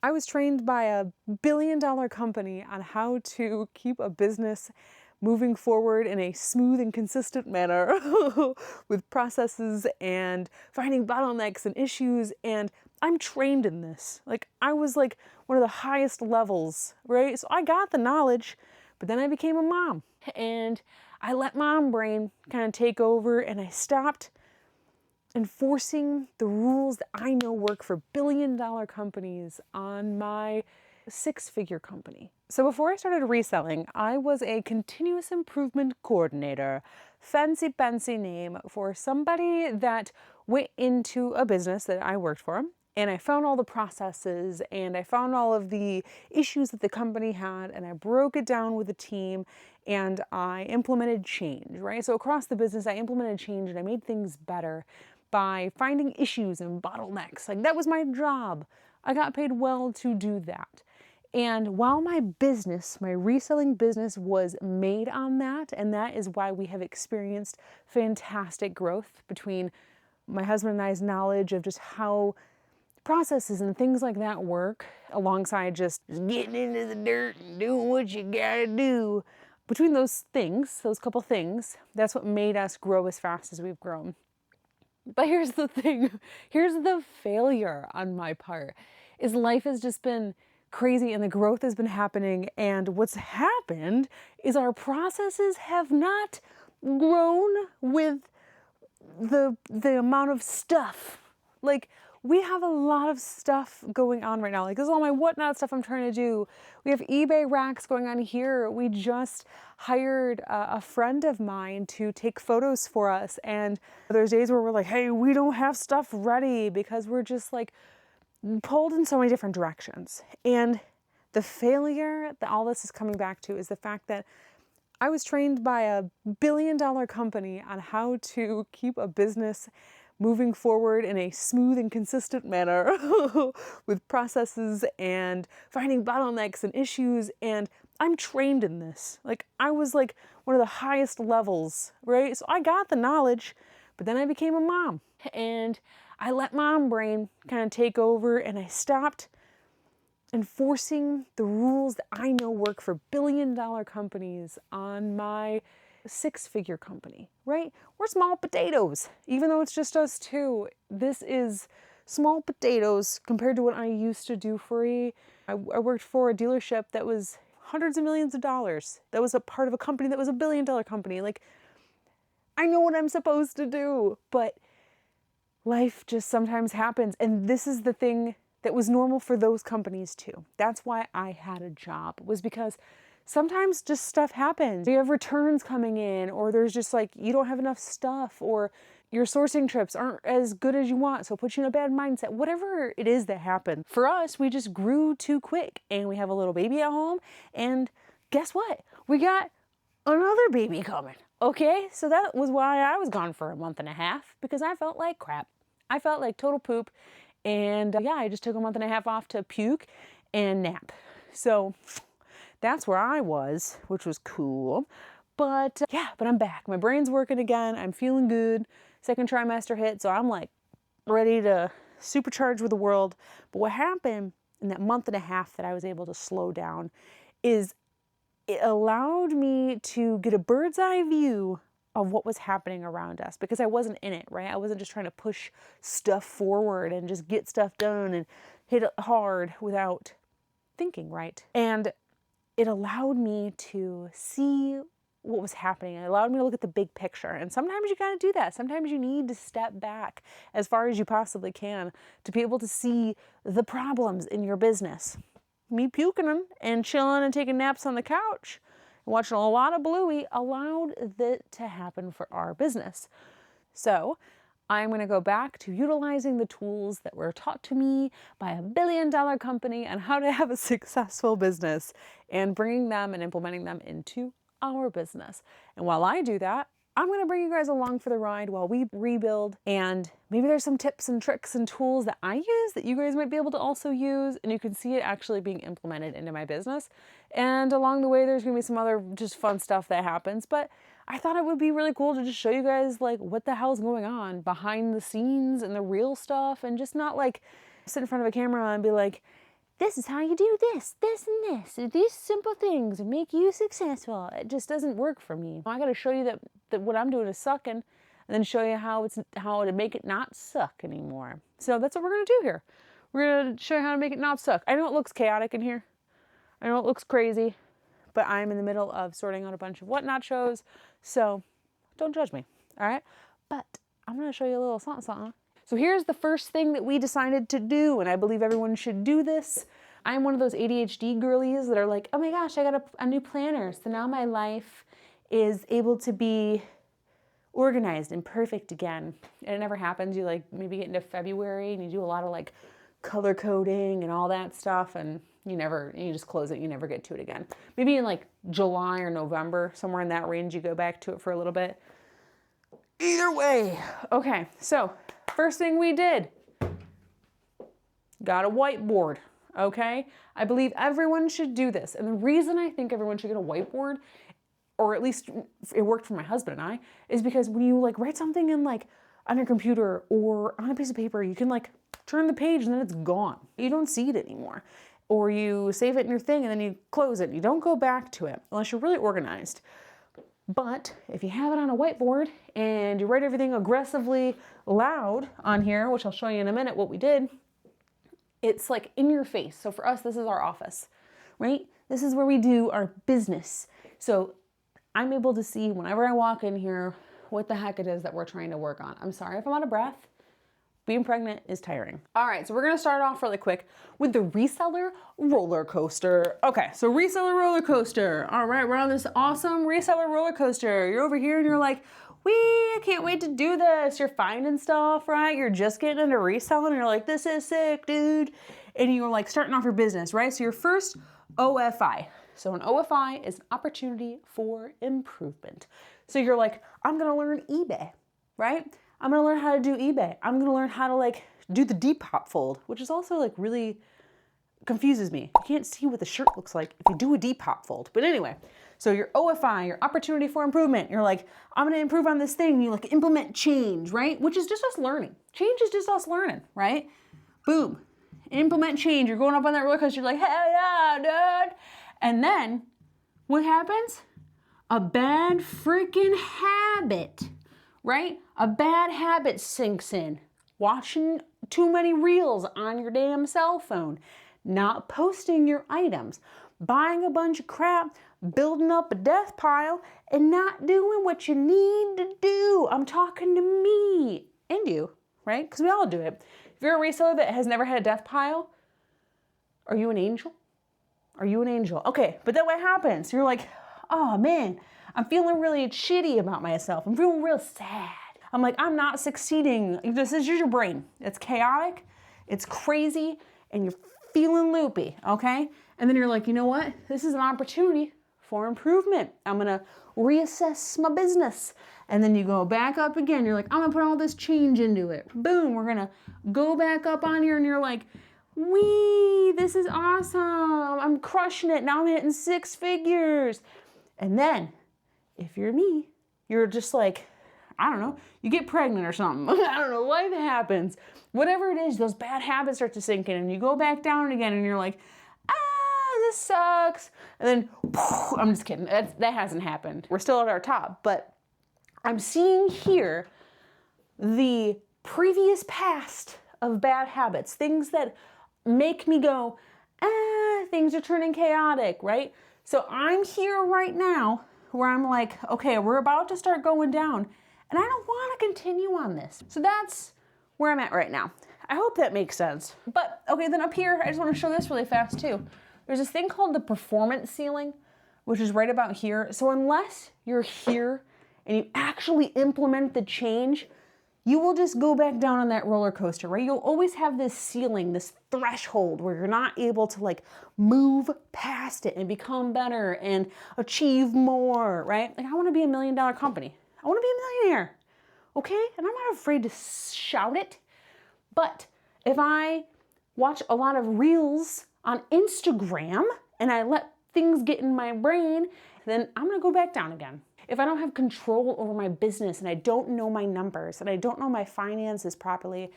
I was trained by a billion-dollar company on how to keep a business moving forward in a smooth and consistent manner with processes and finding bottlenecks and issues. And I'm trained in this. Like, I was like one of the highest levels, right? So I got the knowledge, but then I became a mom and I let mom brain kind of take over, and I stopped enforcing the rules that I know work for billion-dollar companies on my six-figure company. So before I started reselling, I was a continuous improvement coordinator. Fancy name for somebody that went into a business that I worked for, and I found all the processes and I found all of the issues that the company had, and I broke it down with the team and I implemented change, right? So across the business, I implemented change and I made things better by finding issues and bottlenecks. Like, that was my job. I got paid well to do that. And while my business, my reselling business, was made on that, and that is why we have experienced fantastic growth between my husband and I's knowledge of just how processes and things like that work, alongside just getting into the dirt and doing what you gotta do. Between those things, those couple things, that's what made us grow as fast as we've grown. But here's the thing, here's the failure on my part, is life has just been crazy and the growth has been happening, and what's happened is our processes have not grown with the amount of stuff. Like, we have a lot of stuff going on right now. Like, this is all my whatnot stuff I'm trying to do. We have eBay racks going on here. We just hired a friend of mine to take photos for us. And there's days where we're like, hey, we don't have stuff ready because we're just like pulled in so many different directions. And the failure that all this is coming back to is the fact that I was trained by a billion-dollar company on how to keep a business moving forward in a smooth and consistent manner with processes and finding bottlenecks and issues. And I'm trained in this. Like, I was like one of the highest levels, right? So I got the knowledge, but then I became a mom and I let mom brain kind of take over, and I stopped enforcing the rules that I know work for billion-dollar companies on my six-figure company, right? We're small potatoes, even though it's just us two. This is small potatoes compared to what I used to do for I worked for a dealership that was hundreds of millions of dollars. That was a part of a company that was a billion-dollar company. Like, I know what I'm supposed to do, but life just sometimes happens. And this is the thing that was normal for those companies too. That's why I had a job, was because sometimes just stuff happens. You have returns coming in, or there's just like, you don't have enough stuff, or your sourcing trips aren't as good as you want, so it puts you in a bad mindset. Whatever it is that happened. For us, we just grew too quick, and we have a little baby at home, and guess what? We got another baby coming. Okay, so that was why I was gone for a month and a half, because I felt like crap. I felt like total poop. And yeah, I just took a month and a half off to puke and nap. So that's where I was, which was cool. But yeah, but I'm back. My brain's working again. I'm feeling good. Second trimester hit, so I'm like ready to supercharge with the world. But what happened in that month and a half that I was able to slow down is it allowed me to get a bird's eye view of what was happening around us, because I wasn't in it, right? I wasn't just trying to push stuff forward and just get stuff done and hit it hard without thinking, right? And it allowed me to see what was happening. It allowed me to look at the big picture. And sometimes you got to do that. Sometimes you need to step back as far as you possibly can to be able to see the problems in your business. Me puking them and chilling and taking naps on the couch, watching a lot of Bluey, allowed that to happen for our business. So I'm going to go back to utilizing the tools that were taught to me by a billion-dollar company on how to have a successful business, and bringing them and implementing them into our business. And while I do that, I'm going to bring you guys along for the ride while we rebuild, and maybe there's some tips and tricks and tools that I use that you guys might be able to also use, and you can see it actually being implemented into my business. And along the way, there's going to be some other just fun stuff that happens, but I thought it would be really cool to just show you guys like what the hell's going on behind the scenes and the real stuff, and just not like sit in front of a camera and be like, this is how you do this, this, and this. These simple things make you successful. It just doesn't work for me. I got to show you that what I'm doing is sucking, and then show you how to make it not suck anymore. So that's what we're going to do here. We're going to show you how to make it not suck. I know it looks chaotic in here. I know it looks crazy, but I'm in the middle of sorting out a bunch of whatnot shows, so don't judge me, all right? But I'm going to show you a little something, something. So here's the first thing that we decided to do, and I believe everyone should do this. I'm one of those ADHD girlies that are like, oh my gosh, I got a new planner. So now my life is able to be organized and perfect again. And it never happens. You like maybe get into February and you do a lot of like color coding and all that stuff, and you just close it, you never get to it again. Maybe in like July or November, somewhere in that range, you go back to it for a little bit. Either way. Okay, so first thing we did, got a whiteboard, okay? I believe everyone should do this. And the reason I think everyone should get a whiteboard, or at least it worked for my husband and I, is because when you like write something in like on your computer or on a piece of paper, you can like turn the page and then it's gone. You don't see it anymore. Or you save it in your thing and then you close it. You don't go back to it unless you're really organized. But if you have it on a whiteboard and you write everything aggressively loud on here, which I'll show you in a minute what we did, it's like in your face. So for us, this is our office, right? This is where we do our business. So I'm able to see whenever I walk in here what the heck it is that we're trying to work on. I'm sorry if I'm out of breath. Being pregnant is tiring. All right, so we're gonna start off really quick with the reseller roller coaster. Okay, so reseller roller coaster. All right, we're on this awesome reseller roller coaster. You're over here and you're like, I can't wait to do this. You're finding stuff, right? You're just getting into reselling and you're like, this is sick, dude. And you're like starting off your business, right? So your first OFI. So an OFI is an opportunity for improvement. So you're like, I'm gonna learn eBay, right? I'm gonna learn how to do eBay. I'm gonna learn how to like do the Depop fold, which is also like really confuses me. You can't see what the shirt looks like if you do a Depop fold. But anyway, so your OFI, your opportunity for improvement, you're like, I'm gonna improve on this thing. You like implement change, right? Which is just us learning. Change is just us learning, right? Boom, implement change. You're going up on that roller coaster, you're like, hell yeah, dude. And then what happens? A bad freaking habit, right? A bad habit sinks in. Watching too many reels on your damn cell phone, not posting your items, buying a bunch of crap, building up a death pile, and not doing what you need to do. I'm talking to me and you, right? Because we all do it. If you're a reseller that has never had a death pile, are you an angel? Are you an angel? Okay, but then what happens? You're like, oh man, I'm feeling really shitty about myself. I'm feeling real sad. I'm like, I'm not succeeding. This is your brain. It's chaotic, it's crazy, and you're feeling loopy, okay? And then you're like, you know what? This is an opportunity for improvement. I'm gonna reassess my business. And then you go back up again. You're like, I'm gonna put all this change into it. Boom, we're gonna go back up on here and you're like, wee, this is awesome. I'm crushing it. Now I'm hitting 6 figures. And then, if you're me, you're just like, I don't know, you get pregnant or something. I don't know, life happens. Whatever it is, those bad habits start to sink in and you go back down again and you're like, this sucks. And then, I'm just kidding, that hasn't happened. We're still at our top, but I'm seeing here the previous past of bad habits, things that make me go, things are turning chaotic, right? So I'm here right now where I'm like, okay, we're about to start going down and I don't want to continue on this. So that's where I'm at right now. I hope that makes sense. But okay, then up here, I just want to show this really fast too. There's this thing called the performance ceiling, which is right about here. So unless you're here and you actually implement the change, you will just go back down on that roller coaster, right? You'll always have this ceiling, this threshold where you're not able to like move past it and become better and achieve more, right? Like I want to be $1 million company. I want to be a millionaire, okay? And I'm not afraid to shout it. But if I watch a lot of reels on Instagram and I let things get in my brain, then I'm gonna go back down again. If I don't have control over my business and I don't know my numbers and I don't know my finances properly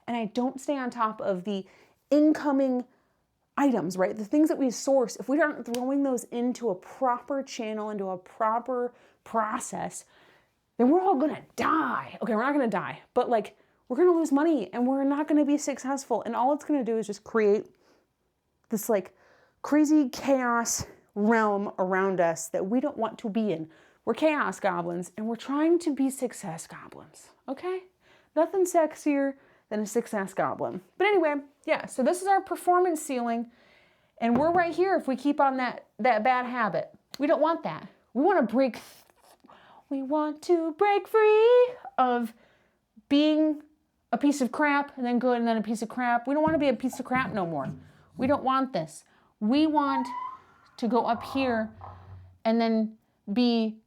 and I don't stay on top of the incoming items, right? The things that we source, if we aren't throwing those into a proper channel, into a proper process, then we're all gonna die. Okay, we're not gonna die, but like we're gonna lose money and we're not gonna be successful. And all it's gonna do is just create this like crazy chaos realm around us that we don't want to be in. We're chaos goblins and we're trying to be success goblins, okay? Nothing sexier than a success goblin. But anyway, yeah, so this is our performance ceiling and we're right here if we keep on that bad habit. We don't want that. We want to break free of being a piece of crap and then good and then a piece of crap. We don't want to be a piece of crap no more. We don't want this. We want to go up here and then be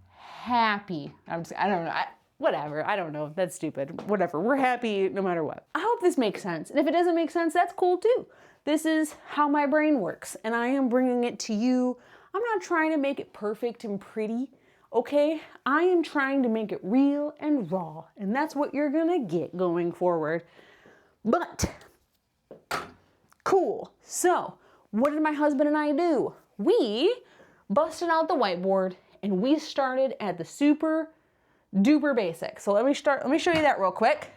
happy. I don't know. Whatever. I don't know. That's stupid. Whatever. We're happy no matter what. I hope this makes sense. And if it doesn't make sense, that's cool too. This is how my brain works and I am bringing it to you. I'm not trying to make it perfect and pretty. Okay, I am trying to make it real and raw, and that's what you're gonna get going forward. But, cool. So, what did my husband and I do? We busted out the whiteboard, and we started at the super duper basic. So let me show you that real quick.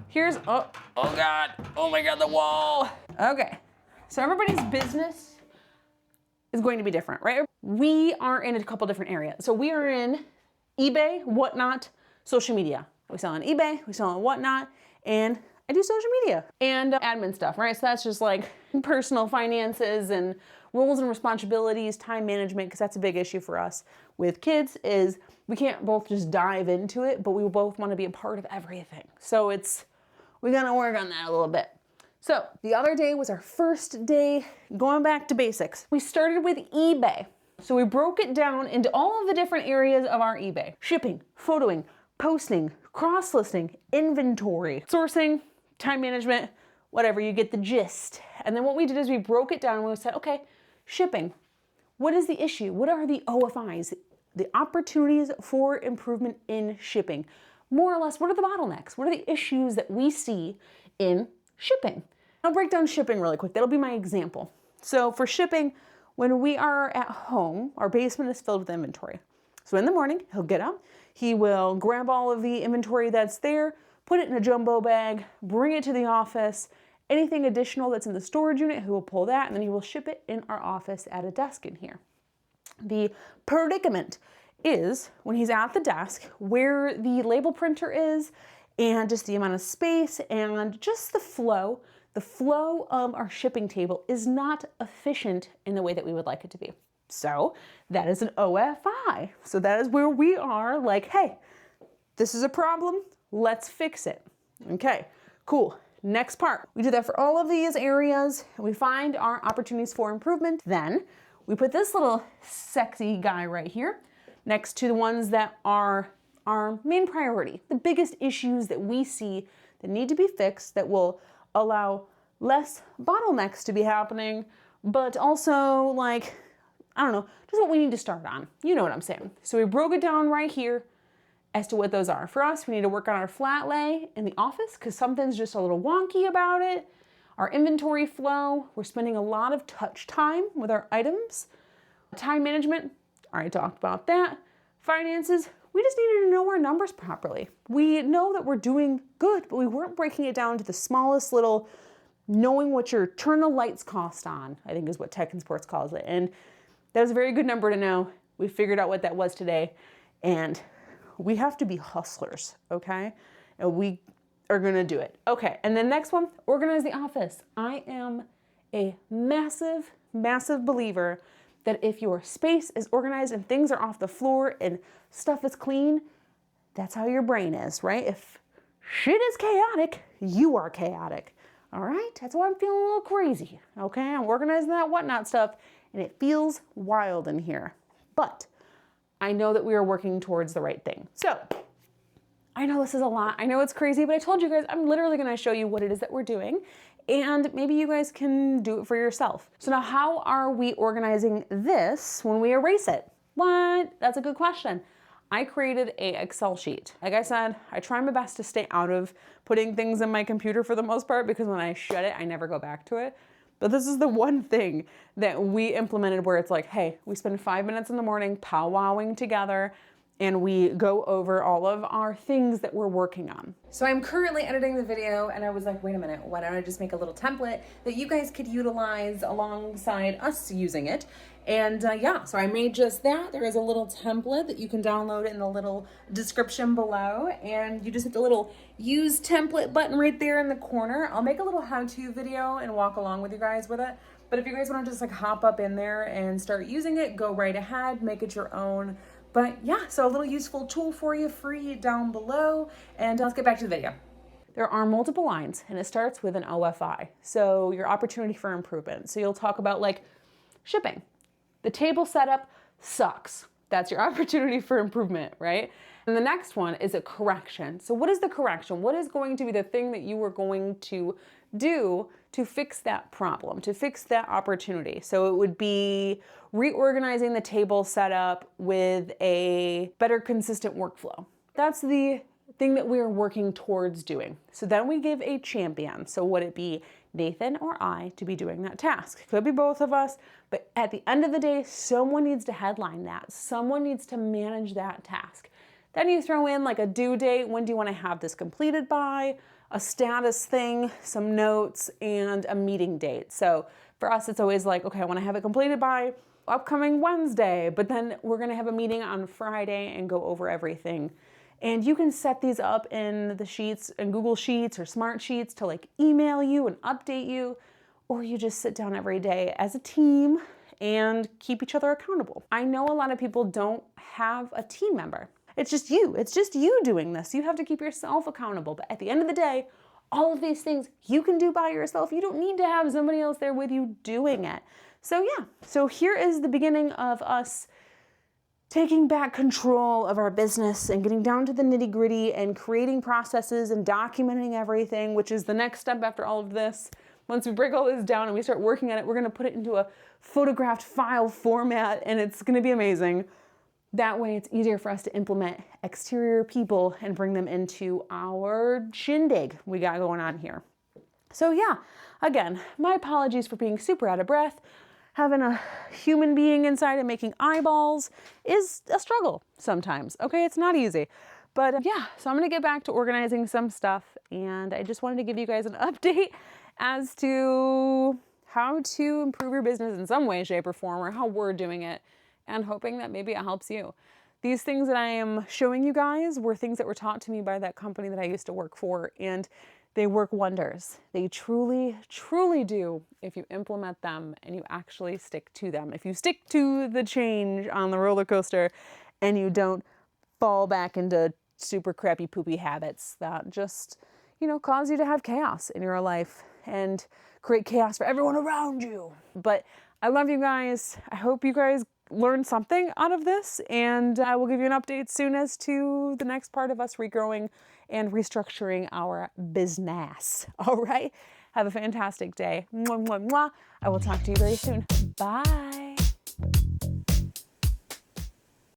Here's, oh God, oh my God, the wall. Okay, so everybody's business is going to be different, right? We are in a couple different areas. So we are in eBay, Whatnot, social media. We sell on eBay, we sell on Whatnot, and I do social media and admin stuff, right? So that's just like personal finances and roles and responsibilities, time management, because that's a big issue for us with kids is we can't both just dive into it, but we both want to be a part of everything. So we gotta work on that a little bit. So the other day was our first day going back to basics. We started with eBay. So we broke it down into all of the different areas of our eBay. Shipping, photoing, posting, cross-listing, inventory, sourcing, time management, whatever, you get the gist. And then what we did is we broke it down and we said, okay, shipping. What is the issue? What are the OFIs? The opportunities for improvement in shipping. More or less, what are the bottlenecks? What are the issues that we see in shipping? I'll break down shipping really quick. That'll be my example. So for shipping, when we are at home, our basement is filled with inventory. So in the morning, he'll get up, he will grab all of the inventory that's there, put it in a jumbo bag, bring it to the office. Anything additional that's in the storage unit, he will pull that and then he will ship it in our office at a desk in here. The predicament is when he's at the desk where the label printer is and just the amount of space and just the flow of our shipping table is not efficient in the way that we would like it to be. So that is an OFI. So that is where we are like, hey, this is a problem, let's fix it. Okay, cool. Next part. We do that for all of these areas and we find our opportunities for improvement. Then we put this little sexy guy right here next to the ones that are our main priority, the biggest issues that we see that need to be fixed that will allow less bottlenecks to be happening, but also like, I don't know, just what we need to start on. You know what I'm saying. So we broke it down right here as to what those are. For us, we need to work on our flat lay in the office because something's just a little wonky about it. Our inventory flow, we're spending a lot of touch time with our items. Time management, already talked about that. Finances, we just needed to know our numbers properly. We know that we're doing good, but we weren't breaking it down to the smallest little, knowing what your turn the lights cost on, I think is what Tech and Sports calls it. And that was a very good number to know. We figured out what that was today. And we have to be hustlers, okay? And we are gonna do it. Okay, and then next one, organize the office. I am a massive, massive believer that if your space is organized and things are off the floor and stuff is clean, that's how your brain is, right? If shit is chaotic, you are chaotic, all right? That's why I'm feeling a little crazy, okay? I'm organizing that Whatnot stuff and it feels wild in here. But I know that we are working towards the right thing. So I know this is a lot. I know it's crazy, but I told you guys, I'm literally gonna show you what it is that we're doing and maybe you guys can do it for yourself. So now how are we organizing this when we erase it? What? That's a good question. I created a Excel sheet. Like I said, I try my best to stay out of putting things in my computer for the most part because when I shut it, I never go back to it. But this is the one thing that we implemented where it's like, hey, we spend 5 minutes in the morning powwowing together and we go over all of our things that we're working on. So I'm currently editing the video and I was like, wait a minute, why don't I just make a little template that you guys could utilize alongside us using it? And yeah, so I made just that. There is a little template that you can download in the little description below, and you just hit the little use template button right there in the corner. I'll make a little how-to video and walk along with you guys with it. But if you guys want to just like hop up in there and start using it, go right ahead, make it your own. But yeah, so a little useful tool for you, free down below. And let's get back to the video. There are multiple lines and it starts with an OFI. So your opportunity for improvement. So you'll talk about like shipping. The table setup sucks. That's your opportunity for improvement, right? And the next one is a correction. So what is the correction? What is going to be the thing that you are going to do to fix that problem, to fix that opportunity? So it would be reorganizing the table setup with a better consistent workflow. That's the thing that we're working towards doing. So then we give a champion. So would it be Nathan or I to be doing that task? Could be both of us, but at the end of the day, someone needs to headline that. Someone needs to manage that task. Then you throw in like a due date. When do you want to have this completed by? A status thing, some notes, and a meeting date. So for us, it's always like, okay, I want to have it completed by upcoming Wednesday, but then we're going to have a meeting on Friday and go over everything. And you can set these up in the sheets, in Google Sheets or Smart Sheets, to like email you and update you, or you just sit down every day as a team and keep each other accountable. I know a lot of people don't have a team member. It's just you. It's just you doing this. You have to keep yourself accountable. But at the end of the day, all of these things you can do by yourself. You don't need to have somebody else there with you doing it. So yeah, so here is the beginning of us taking back control of our business and getting down to the nitty-gritty and creating processes and documenting everything, which is the next step after all of this. Once we break all this down and we start working on it, we're going to put it into a photographed file format, and it's going to be amazing. That way it's easier for us to implement exterior people and bring them into our shindig we got going on here. So yeah, again, my apologies for being super out of breath. Having a human being inside and making eyeballs is a struggle sometimes, okay? It's not easy. But yeah, so I'm gonna get back to organizing some stuff, and I just wanted to give you guys an update as to how to improve your business in some way, shape, or form, or how we're doing it, and hoping that maybe it helps you. These things that I am showing you guys were things that were taught to me by that company that I used to work for, and they work wonders. They truly, truly do if you implement them and you actually stick to them. If you stick to the change on the roller coaster and you don't fall back into super crappy, poopy habits that just, cause you to have chaos in your life and create chaos for everyone around you. But I love you guys. I hope you guys learned something out of this, and I will give you an update soon as to the next part of us regrowing and restructuring our business. All right? Have a fantastic day. Mwah, mwah, mwah. I will talk to you very soon. Bye.